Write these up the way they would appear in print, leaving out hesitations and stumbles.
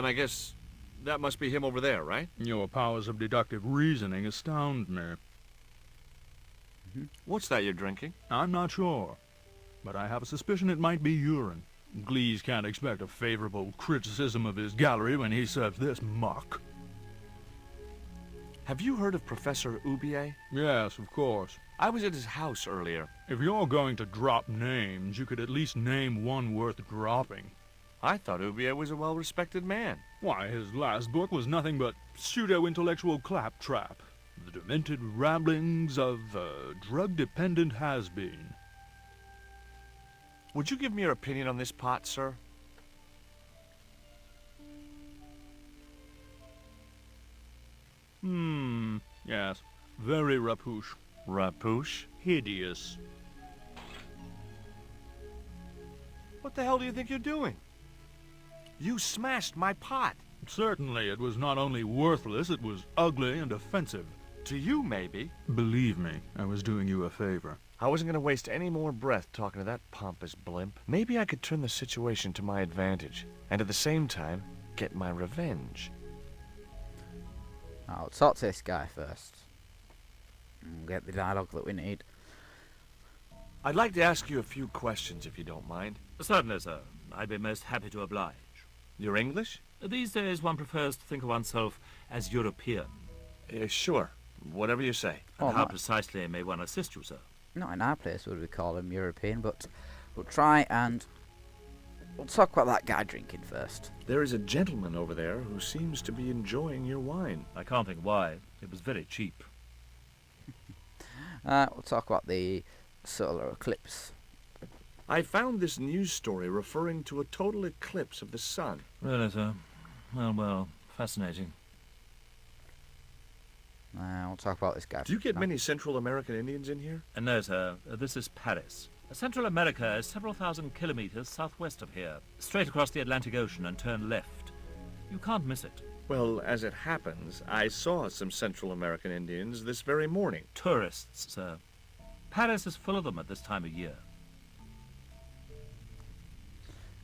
then I guess that must be him over there, right? Your powers of deductive reasoning astound me. What's that you're drinking? I'm not sure, but I have a suspicion it might be urine. Glees can't expect a favorable criticism of his gallery when he serves this muck. Have you heard of Professor Oubier? Yes, of course. I was at his house earlier. If you're going to drop names, you could at least name one worth dropping. I thought Oubier was a well-respected man. Why, his last book was nothing but pseudo-intellectual claptrap. The demented ramblings of a drug-dependent has-been. Would you give me your opinion on this pot, sir? Yes. Very rapouche. Rapouche? Hideous. What the hell do you think you're doing? You smashed my pot. Certainly, it was not only worthless, it was ugly and offensive. To you, maybe. Believe me, I was doing you a favor. I wasn't going to waste any more breath talking to that pompous blimp. Maybe I could turn the situation to my advantage, and at the same time, get my revenge. I'll talk to this guy first. And get the dialogue that we need. I'd like to ask you a few questions, if you don't mind. Certainly, sir. I'd be most happy to oblige. You're English? These days one prefers to think of oneself as European. Sure. Whatever you say. Oh, How no. precisely may one assist you, sir? Not in our place would we call him European, but we'll try and we'll talk about that guy drinking first. There is a gentleman over there who seems to be enjoying your wine. I can't think why. It was very cheap. We'll talk about the solar eclipse. I found this news story referring to a total eclipse of the sun. Really, sir? Well, fascinating. We'll talk about this guy. Do you get now. many Central American Indians in here? No, sir. This is Paris. Central America is several thousand kilometers southwest of here, straight across the Atlantic Ocean and turn left. You can't miss it. Well, as it happens, I saw some Central American Indians this very morning. Tourists, sir. Paris is full of them at this time of year.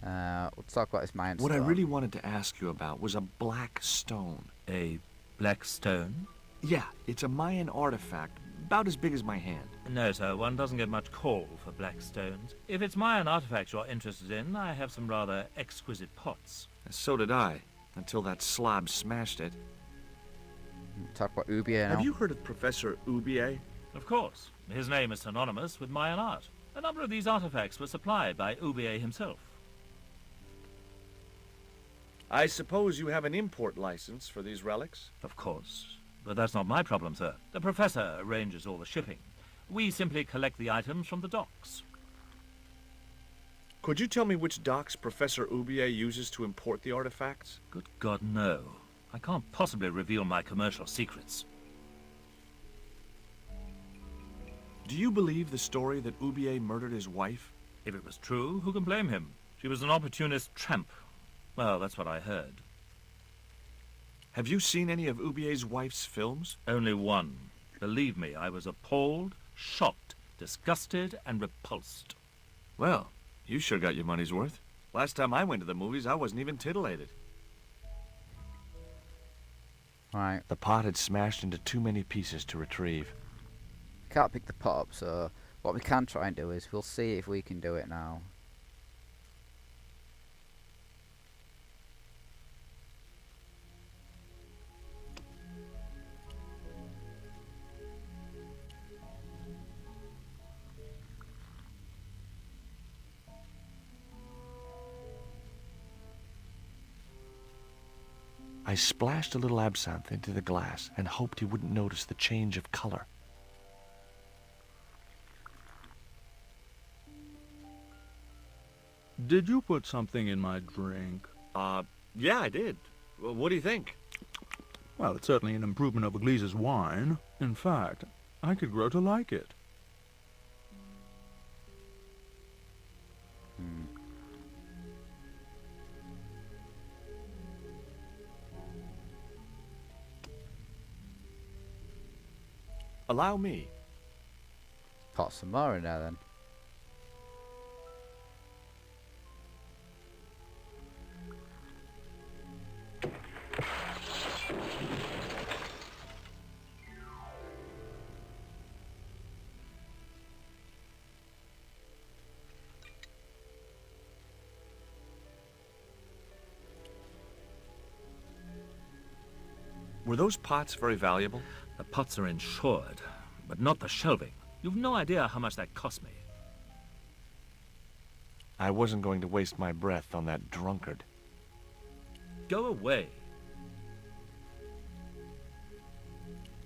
We'll talk about this Mayan What I stone. really wanted to ask you about was a black stone. A black stone? Yeah, it's a Mayan artifact, about as big as my hand. No, sir, one doesn't get much call for black stones. If it's Mayan artifacts you're interested in, I have some rather exquisite pots. So did I, until that slob smashed it. We'll talk about Oubier now. Have you heard of Professor Oubier? Of course. His name is synonymous with Mayan art. A number of these artifacts were supplied by Oubier himself. I suppose you have an import license for these relics? Of course. But that's not my problem, sir. The professor arranges all the shipping. We simply collect the items from the docks. Could you tell me which docks Professor Oubier uses to import the artifacts? Good God, no. I can't possibly reveal my commercial secrets. Do you believe the story that Oubier murdered his wife? If it was true, who can blame him? She was an opportunist tramp. Well, that's what I heard. Have you seen any of Oubier's wife's films? Only one. Believe me, I was appalled, shocked, disgusted, and repulsed. Well, you sure got your money's worth. Last time I went to the movies, I wasn't even titillated. Right. The pot had smashed into too many pieces to retrieve. Can't pick the pot up, so what we can try and do is we'll see if we can do it now. I splashed a little absinthe into the glass and hoped he wouldn't notice the change of color. Did you put something in my drink? Yeah, I did. Well, what do you think? Well, it's certainly an improvement over Glees's wine. In fact, I could grow to like it. Allow me. Put some more in there then. Were those pots very valuable? The pots are insured, but not the shelving. You've no idea how much that cost me. I wasn't going to waste my breath on that drunkard. Go away.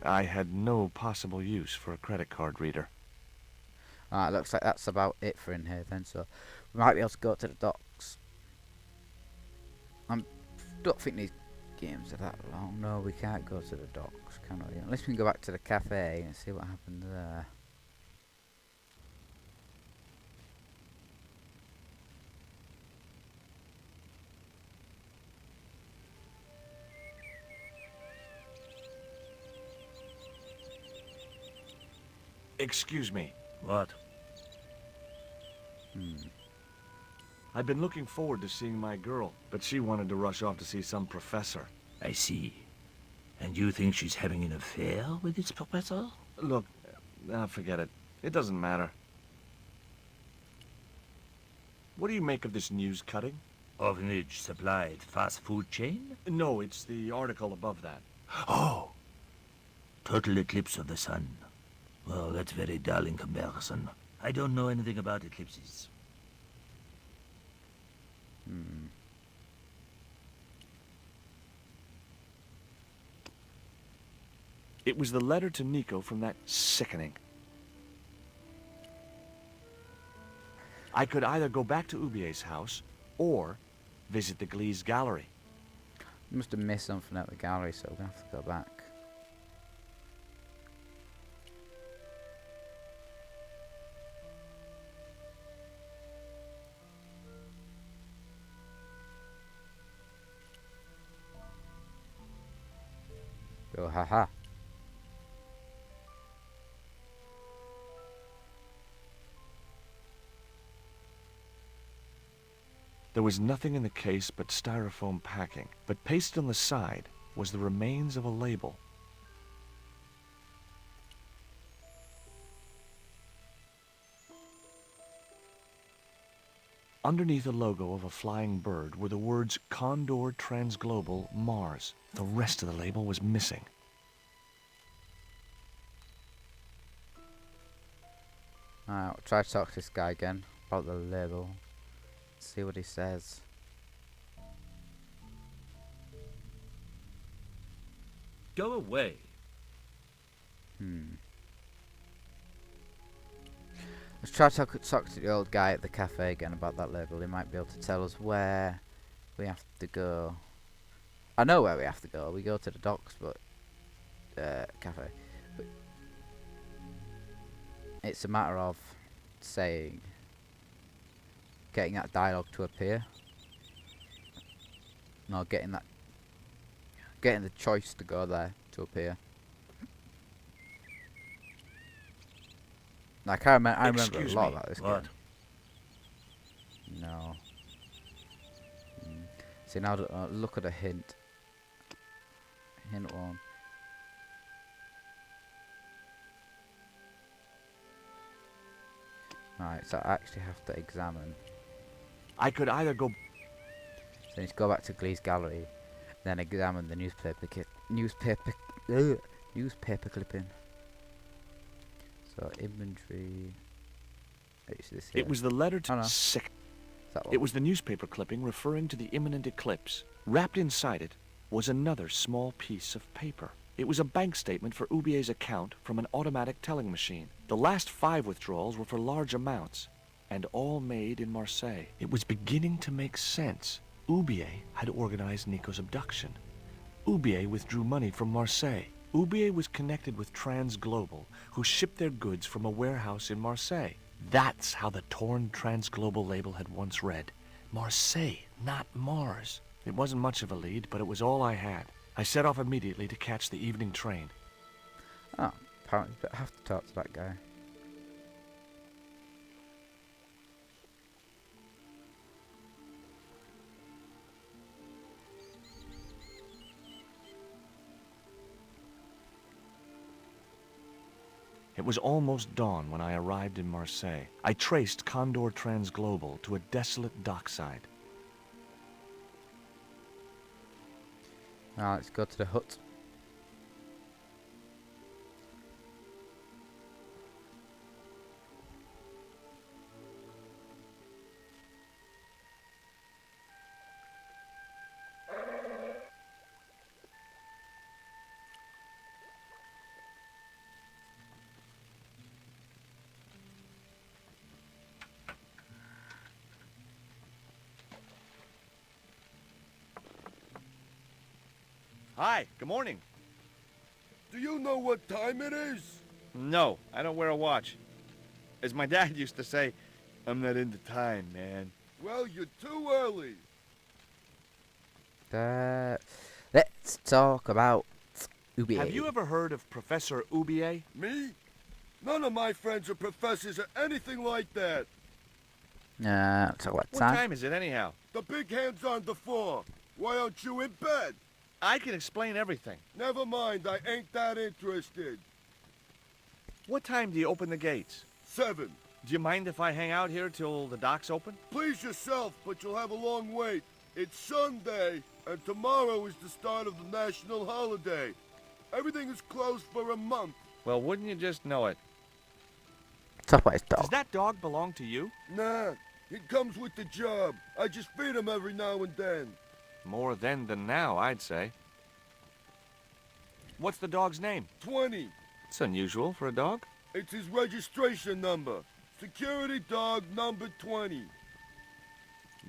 I had no possible use for a credit card reader. Alright, looks like that's about it for in here then, so we might be able to go to the docks. I don't think these games are that long. No, we can't go to the docks, can we? Unless we can go back to the cafe and see what happened there. Excuse me. What? I've been looking forward to seeing my girl, but she wanted to rush off to see some professor. I see. And you think she's having an affair with this professor? Look, forget it. It doesn't matter. What do you make of this news cutting? Orphanage supplied fast food chain? No, it's the article above that. Oh! Total eclipse of the sun. Well, that's very dull in comparison. I don't know anything about eclipses. It was the letter to Nico from that sickening. I could either go back to Ubier's house, or visit the Glee's gallery. Must have missed something at the gallery, so we're gonna have to go back. Oh, haha. There was nothing in the case but styrofoam packing, but pasted on the side was the remains of a label. Underneath the logo of a flying bird were the words Condor Transglobal Mars. The rest of the label was missing. Alright, I'll try to talk to this guy again about the label. See what he says. Go away. Let's try to talk to the old guy at the cafe again about that label. He might be able to tell us where we have to go. I know where we have to go. We go to the docks, but cafe. But it's a matter of getting that dialogue to appear. No, getting the choice to go there to appear. Like I remember a lot about this What? game. No. See now, look at a hint. Hint one. Right, so I actually have to examine. I could either go... So I need to go back to Glee's gallery, then examine the newspaper clipping. So inventory. It was the letter to... Oh, no. Sick. That one. It was the newspaper clipping referring to the imminent eclipse. Wrapped inside it was another small piece of paper. It was a bank statement for Ubier's account from an automatic telling machine. The last 5 withdrawals were for large amounts, and all made in Marseille. It was beginning to make sense. Ubier had organized Nico's abduction. Ubier withdrew money from Marseille. Ubier was connected with Transglobal, who shipped their goods from a warehouse in Marseille. That's how the torn Transglobal label had once read. Marseille, not Mars. It wasn't much of a lead, but it was all I had. I set off immediately to catch the evening train. Oh, apparently I have to talk to that guy. It was almost dawn when I arrived in Marseille. I traced Condor Transglobal to a desolate dockside. Now let's go to the hut. Hi, good morning. Do you know what time it is? No, I don't wear a watch. As my dad used to say, I'm not into time, man. Well, you're too early. Let's talk about Ubi. Have you ever heard of Professor Ubier? Me? None of my friends are professors or anything like that. Talk about What time. time is it anyhow? The big hand's on the floor. Why aren't you in bed? I can explain everything. Never mind, I ain't that interested. What time do you open the gates? 7. Do you mind if I hang out here till the docks open? Please yourself, but you'll have a long wait. It's Sunday, and tomorrow is the start of the national holiday. Everything is closed for a month. Well, wouldn't you just know it? Talk about his Does dog. that dog belong to you? Nah, he comes with the job. I just feed him every now and then. More then than now, I'd say. What's the dog's name? 20. It's unusual for a dog. It's his registration number. Security dog number 20.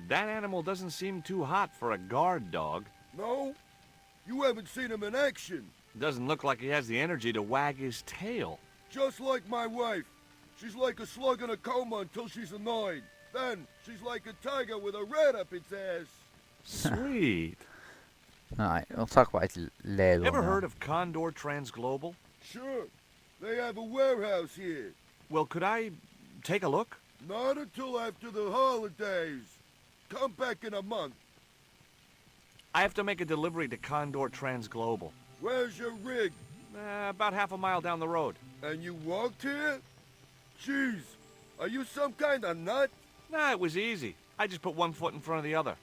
That animal doesn't seem too hot for a guard dog. No? You haven't seen him in action. Doesn't look like he has the energy to wag his tail. Just like my wife. She's like a slug in a coma until she's annoyed. Then, she's like a tiger with a rat up its ass. Sweet. Alright, we'll talk about his label. Ever now. heard of Condor Transglobal? Sure. They have a warehouse here. Well, could I take a look? Not until after the holidays. Come back in a month. I have to make a delivery to Condor Transglobal. Where's your rig? About half a mile down the road. And you walked here? Jeez, are you some kind of nut? Nah, it was easy. I just put one foot in front of the other.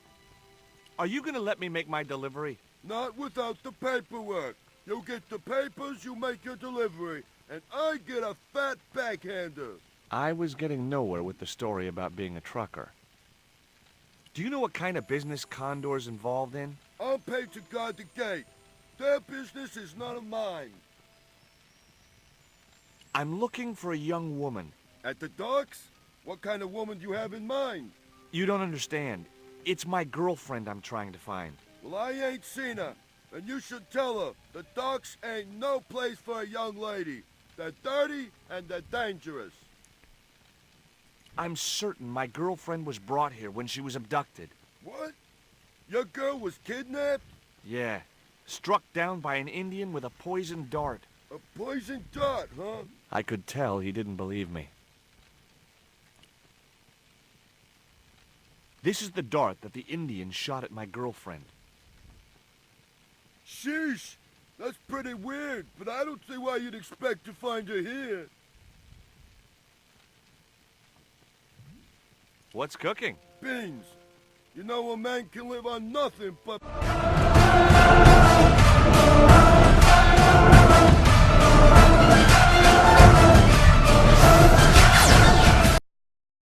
Are you gonna let me make my delivery? Not without the paperwork. You get the papers, you make your delivery, and I get a fat backhander. I was getting nowhere with the story about being a trucker. Do you know what kind of business Condor's involved in? I'm paid to guard the gate. Their business is none of mine. I'm looking for a young woman. At the docks? What kind of woman do you have in mind? You don't understand. It's my girlfriend I'm trying to find. Well, I ain't seen her, and you should tell her the docks ain't no place for a young lady. They're dirty and they're dangerous. I'm certain my girlfriend was brought here when she was abducted. What? Your girl was kidnapped? Yeah. Struck down by an Indian with a poisoned dart. A poison dart, huh? I could tell he didn't believe me. This is the dart that the Indian shot at my girlfriend. Sheesh, that's pretty weird, but I don't see why you'd expect to find her here. What's cooking? Beans. You know a man can live on nothing but...